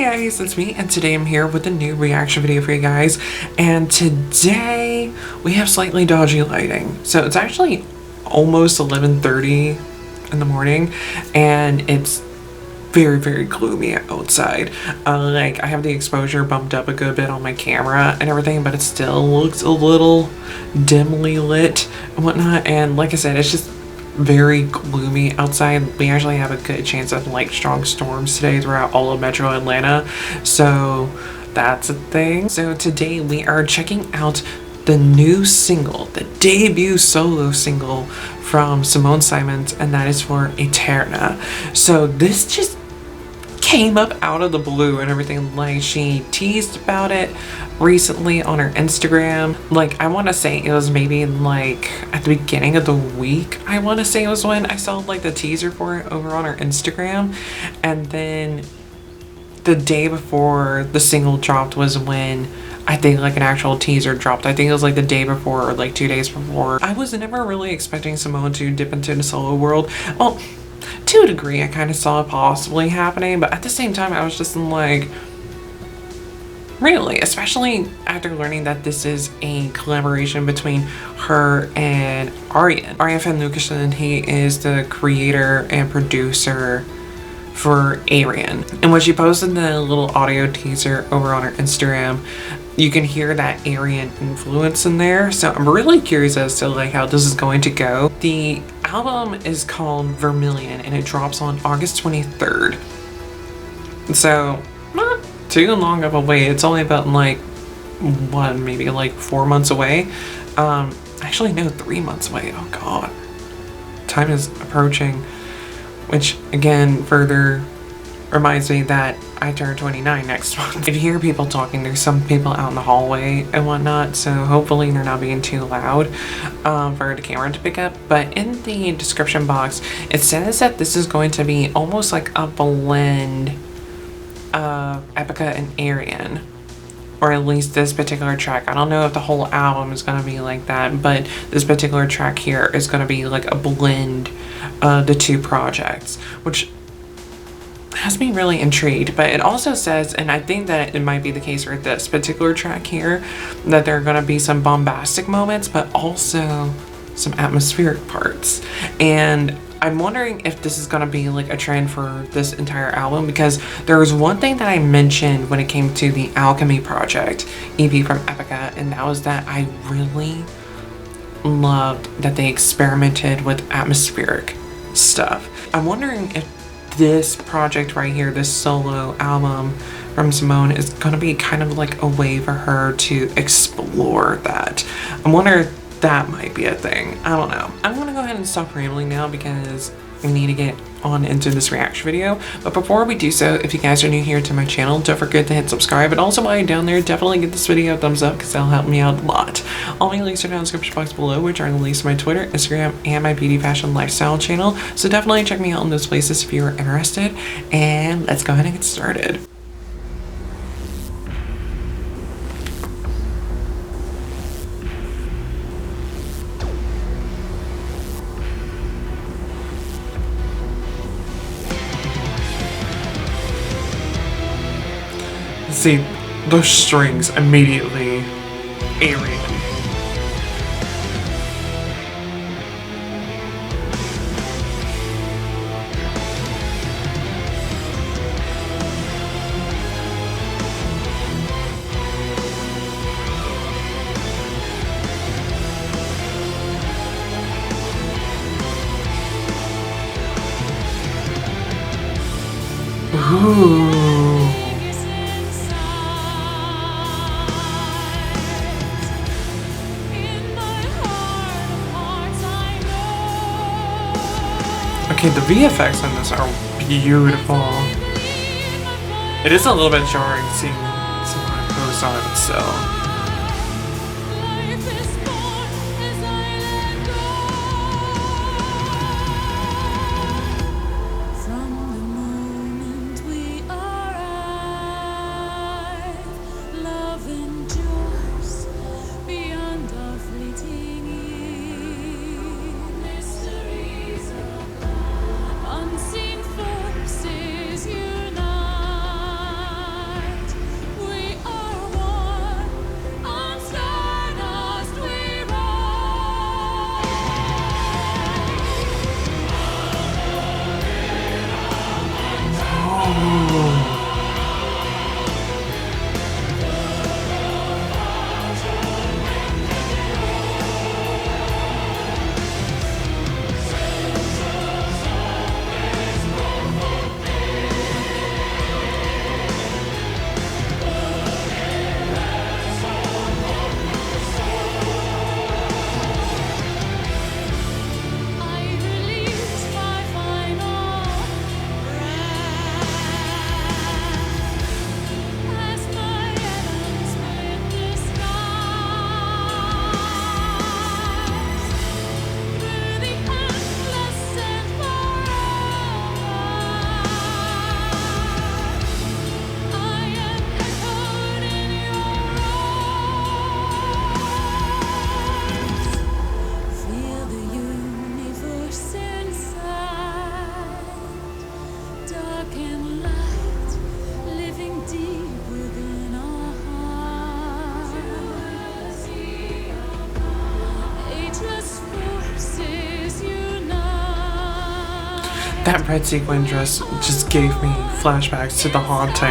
guys, it's me, and today I'm here with a new reaction video for you guys. And today we have slightly dodgy lighting. So it's actually almost 11:30 in the morning, and it's very gloomy outside. Like, I have the exposure bumped up a good bit on my camera and everything, but it still looks a little dimly lit and whatnot. And like I said, it's just very gloomy outside. We actually have a good chance of like strong storms today throughout all of Metro Atlanta, so that's a thing. So today we are checking out the new single, the debut solo single from Simone Simons, and that is for Aeterna. So this just came up out of the blue and everything. Like, she teased about it recently on her Instagram. Like, I want to say it was maybe like at the beginning of the week. I want to say it was when I saw like the teaser for it over on her Instagram, and then the day before the single dropped was when I think like an actual teaser dropped. I think it was like the day before or like 2 days before. I was never really expecting Simone to dip into the solo world. Well, to a degree, I kind of saw it possibly happening, but at the same time, I was just like, really? Especially after learning that this is a collaboration between her and Arjen. Arjen van Lucasson, he is the creator and producer for Aeterna. And when she posted the little audio teaser over on her Instagram, you can hear that Arjen influence in there. So I'm really curious as to like how this is going to go. The album is called Vermilion and it drops on August 23rd. So not too long of a wait. It's only about like what, maybe like 4 months away. Actually no, 3 months away. Oh god. Time is approaching. Which again further reminds me that I turn 29 next month. If you hear people talking, there's some people out in the hallway and whatnot, so hopefully they're not being too loud for the camera to pick up. But in the description box, it says that this is going to be almost like a blend of Epica and Arjen. Or at least this particular track. I don't know if the whole album is going to be like that, but this particular track here is going to be like a blend of the two projects, which has me really intrigued. But it also says, and I think that it might be the case with this particular track here, that there are going to be some bombastic moments, but also some atmospheric parts. And I'm wondering if this is going to be like a trend for this entire album, because there was one thing that I mentioned when it came to the Alchemy project EP from Epica, and that was that I really loved that they experimented with atmospheric stuff. I'm wondering if this project right here, this solo album from Simone, is going to be kind of like a way for her to explore that. I wonder if that might be a thing. I don't know. I'm gonna go ahead and stop rambling now because we need to get on into this reaction video. But before we do so, if you guys are new here to my channel, don't forget to hit subscribe. And also while you're down there, definitely give this video a thumbs up because that'll help me out a lot. All my links are down in the description box below, which are the links to my Twitter, Instagram, and my beauty, fashion, lifestyle channel. So definitely check me out in those places if you're interested. And let's go ahead and get started. See, those strings immediately. Alien. Ooh. Okay, the VFX on this are beautiful. It is a little bit jarring seeing someone post on it, but still. That red sequin dress just gave me flashbacks to The Haunting.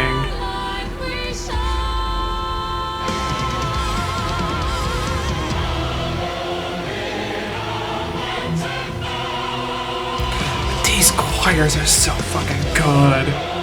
These choirs are so fucking good.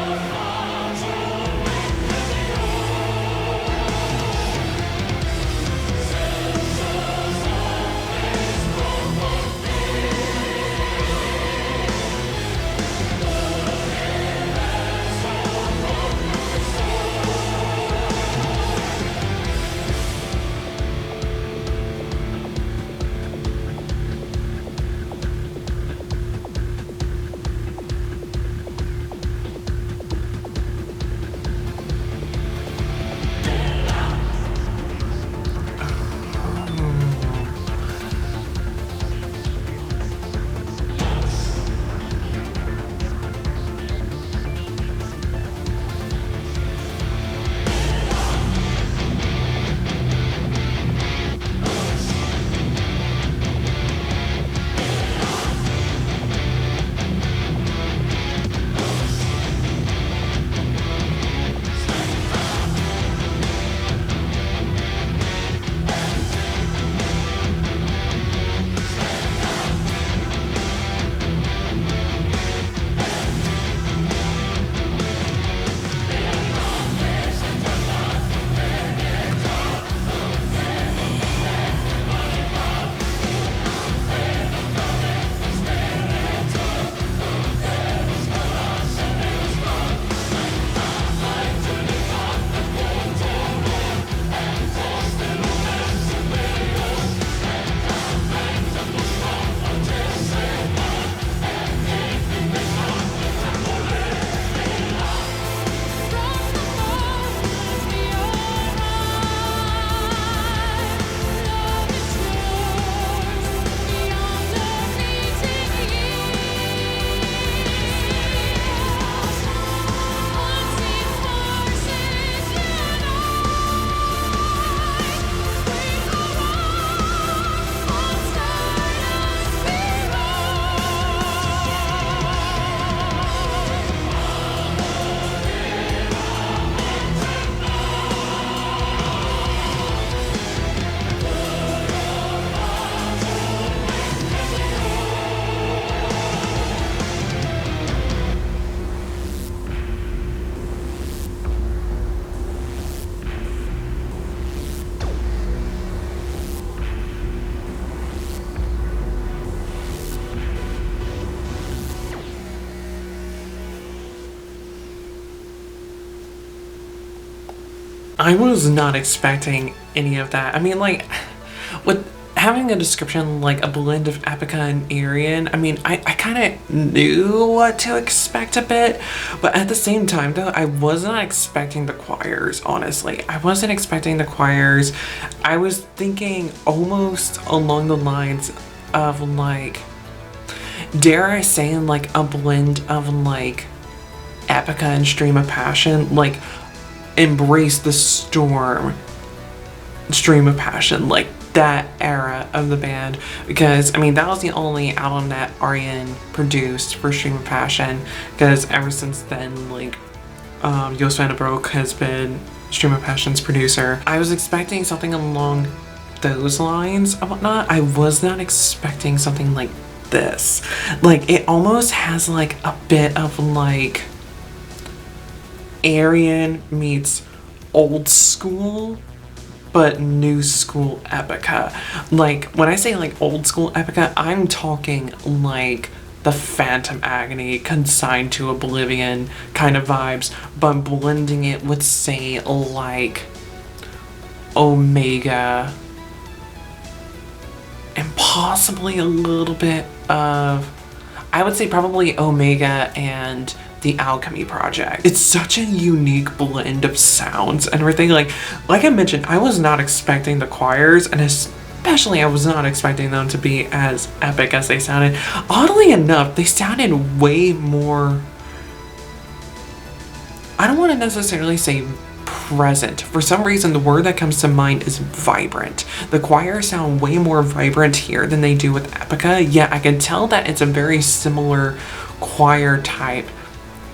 I was not expecting any of that. I mean, like, with having a description like a blend of Epica and Aryan, I mean, I kind of knew what to expect a bit, but at the same time, though, I was not expecting the choirs, honestly. I wasn't expecting the choirs. I was thinking almost along the lines of, like, dare I say, like, a blend of, like, Epica and Stream of Passion, like, Embrace the Storm, Stream of Passion, like that era of the band, because I mean that was the only album that Aryan produced for Stream of Passion, because ever since then, like, Joost van den Broek has been Stream of Passion's producer. I was expecting something along those lines and whatnot. I was not expecting something like this. Like, it almost has like a bit of like Aryan meets old school but new school Epica. Like, when I say like old school Epica, I'm talking like the Phantom Agony, Consigned to Oblivion kind of vibes, but blending it with, say, like Omega and possibly a little bit of, I would say probably Omega and the Alchemy Project. It's such a unique blend of sounds and everything. Like I mentioned, I was not expecting the choirs, and especially I was not expecting them to be as epic as they sounded. Oddly enough, they sounded way more, I don't want to necessarily say present. For some reason, the word that comes to mind is vibrant. The choirs sound way more vibrant here than they do with Epica, yet I can tell that it's a very similar choir type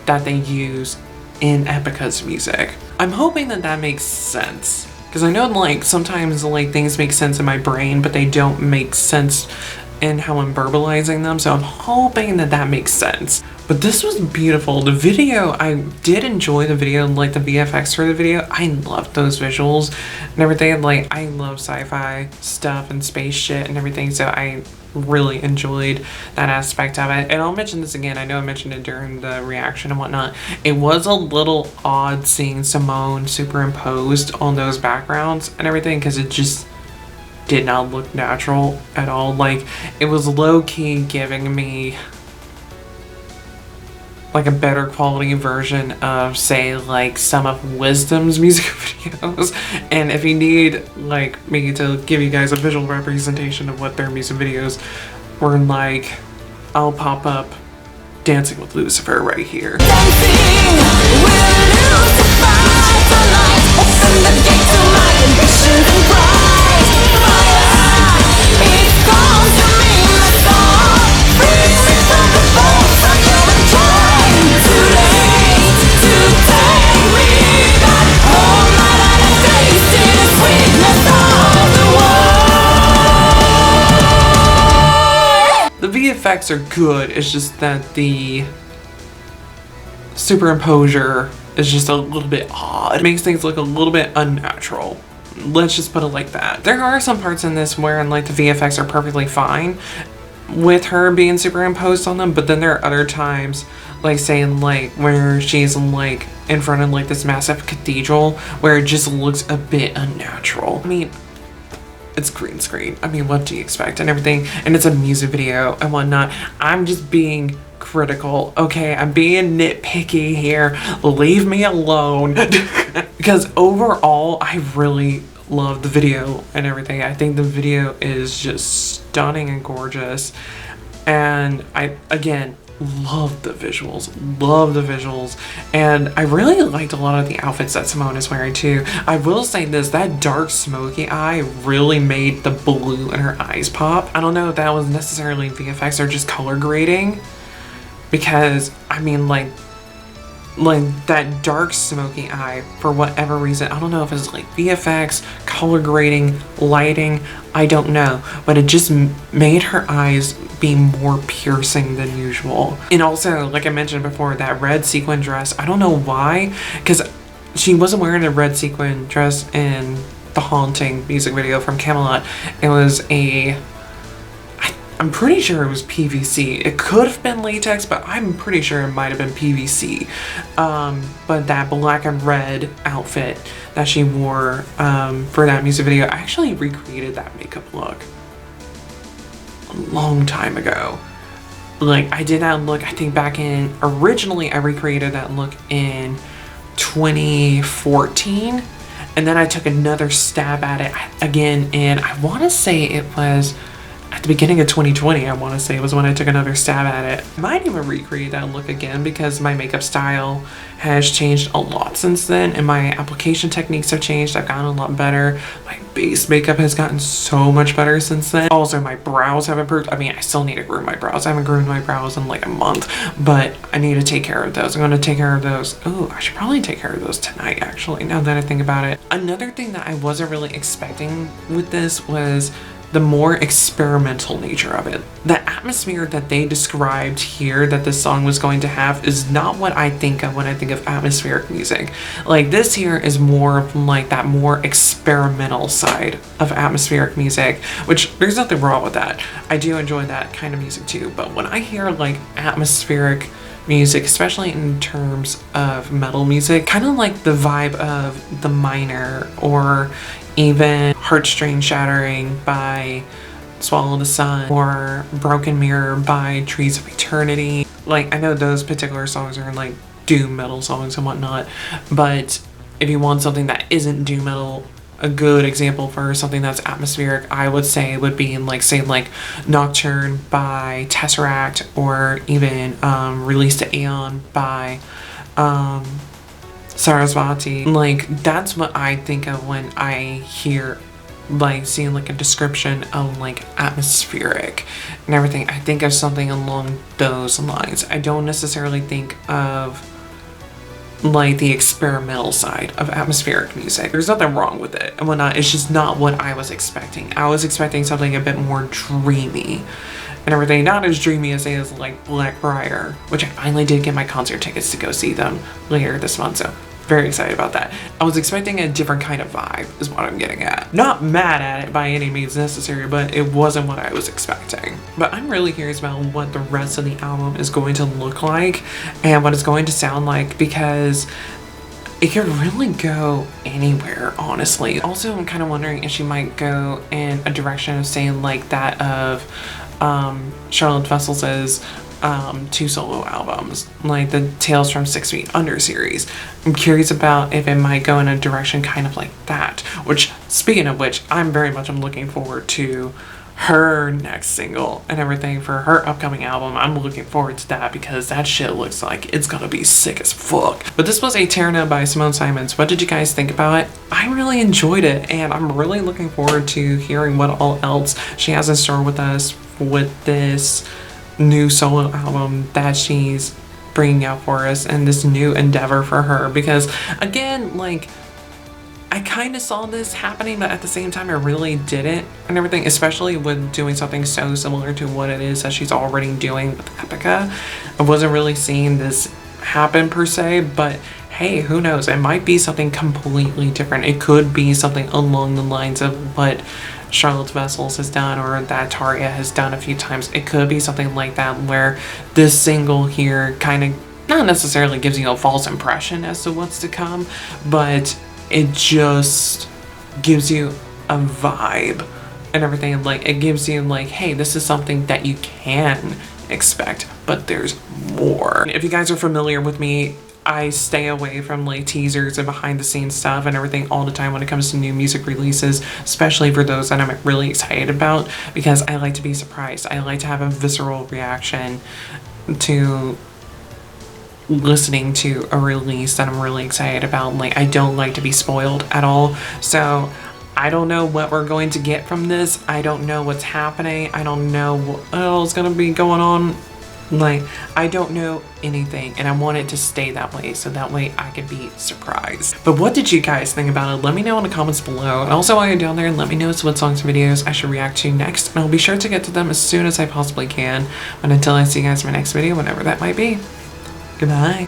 that they use in Epica's music. I'm hoping that that makes sense, because I know like sometimes like things make sense in my brain, but they don't make sense in how I'm verbalizing them, so I'm hoping that that makes sense. But this was beautiful. The video, I did enjoy the video, like the VFX for the video. I loved those visuals and everything. Like, I love sci-fi stuff and space shit and everything, so I really enjoyed that aspect of it. And I'll mention this again, I know I mentioned it during the reaction and whatnot. It was a little odd seeing Simone superimposed on those backgrounds and everything, because it just did not look natural at all. Like, it was low-key giving me like a better quality version of, say, like some of Wisdom's music videos. And if you need like me to give you guys a visual representation of what their music videos were like, I'll pop up Dancing with Lucifer right here. Dancing with Lucifer tonight. Open the gate to my ambitions and pride. Fire, it comes to me like dawn. Free me from the bones of human time. Too late to take me back. All my life I've tasted the sweetness of the world. The VFX are good, it's just that the superimposure is just a little bit odd. It makes things look a little bit unnatural. Let's just put it like that. There are some parts in this where like the VFX are perfectly fine with her being superimposed on them, but then there are other times, like saying like where she's like in front of like this massive cathedral where it just looks a bit unnatural. I mean, it's green screen. I mean, what do you expect and everything? And it's a music video and whatnot. I'm just being critical, okay? I'm being nitpicky here. Leave me alone. Because overall, I really love the video and everything. I think the video is just stunning and gorgeous. And I, again, love the visuals, and I really liked a lot of the outfits that Simone is wearing too. I will say this, that dark smoky eye really made the blue in her eyes pop. I don't know if that was necessarily VFX or just color grading, because I mean like that dark smoky eye, for whatever reason, I don't know if it's like VFX, color grading, lighting, I don't know, but it just made her eyes be more piercing than usual. And also, like I mentioned before, that red sequin dress, I don't know why, because she wasn't wearing a red sequin dress in the Haunting music video from Camelot. It was I'm pretty sure it was PVC. It could have been latex, but I'm pretty sure it might have been PVC. But that black and red outfit that she wore for that music video, I actually recreated that makeup look a long time ago. Like, I did that look, I think back in, originally I recreated that look in 2014. And then I took another stab at it again, and I want to say it was at the beginning of 2020, I want to say, was when I took another stab at it. I might even recreate that look again, because my makeup style has changed a lot since then, and my application techniques have changed. I've gotten a lot better. My base makeup has gotten so much better since then. Also, my brows have improved. I mean, I still need to groom my brows. I haven't groomed my brows in like a month, but I need to take care of those. I'm going to take care of those. Oh, I should probably take care of those tonight, actually, now that I think about it. Another thing that I wasn't really expecting with this was the more experimental nature of it. The atmosphere that they described here that this song was going to have is not what I think of when I think of atmospheric music. Like, this here is more of like that more experimental side of atmospheric music, which there's nothing wrong with that. I do enjoy that kind of music too, but when I hear like atmospheric music, especially in terms of metal music, kind of like the vibe of The Minor, or even Heartstring Shattering by Swallow the Sun, or Broken Mirror by Trees of Eternity. Like, I know those particular songs are like doom metal songs and whatnot, but if you want something that isn't doom metal, a good example for something that's atmospheric, I would say would be like, say, like Nocturne by Tesseract, or even Release to Aeon by Sarasvati. Like, that's what I think of when I hear, like, seeing like a description of like atmospheric and everything. I think of something along those lines. I don't necessarily think of like the experimental side of atmospheric music. There's nothing wrong with it and whatnot. It's just not what I was expecting. I was expecting something a bit more dreamy and everything. Not as dreamy as like Blackbriar, which I finally did get my concert tickets to go see them later this month, so very excited about that. I was expecting a different kind of vibe is what I'm getting at. Not mad at it by any means necessary, but it wasn't what I was expecting. But I'm really curious about what the rest of the album is going to look like and what it's going to sound like, because it could really go anywhere, honestly. Also, I'm kind of wondering if she might go in a direction of saying like that of Charlotte Vessel's 2 solo albums, like the Tales from 6 Feet Under series. I'm curious about if it might go in a direction kind of like that, which, speaking of which, I'm very much looking forward to her next single and everything for her upcoming album. I'm looking forward to that because that shit looks like it's gonna be sick as fuck. But this was Aeterna by Simone Simons. What did you guys think about it? I really enjoyed it, and I'm really looking forward to hearing what all else she has in store with us with this new solo album that she's bringing out for us and this new endeavor for her. Because again, like, I kind of saw this happening, but at the same time I really didn't and everything, especially with doing something so similar to what it is that she's already doing with Epica. I wasn't really seeing this happen per se, but hey, who knows? It might be something completely different. It could be something along the lines of what Charlotte Vessel's has done or that Tarja has done a few times. It could be something like that where this single here kind of not necessarily gives you a false impression as to what's to come, but it just gives you a vibe and everything. Like, it gives you like, hey, this is something that you can expect, but there's more. If you guys are familiar with me, I stay away from like teasers and behind the scenes stuff and everything all the time when it comes to new music releases, especially for those that I'm really excited about, because I like to be surprised. I like to have a visceral reaction to listening to a release that I'm really excited about. Like, I don't like to be spoiled at all. So I don't know what we're going to get from this. I don't know what's happening. I don't know what else is gonna be going on. Like, I don't know anything, and I want it to stay that way so that way I can be surprised. But what did you guys think about it? Let me know in the comments below, and also while you're down there, let me know what songs and videos I should react to next, and I'll be sure to get to them as soon as I possibly can. But until I see you guys in my next video, whenever that might be, goodbye.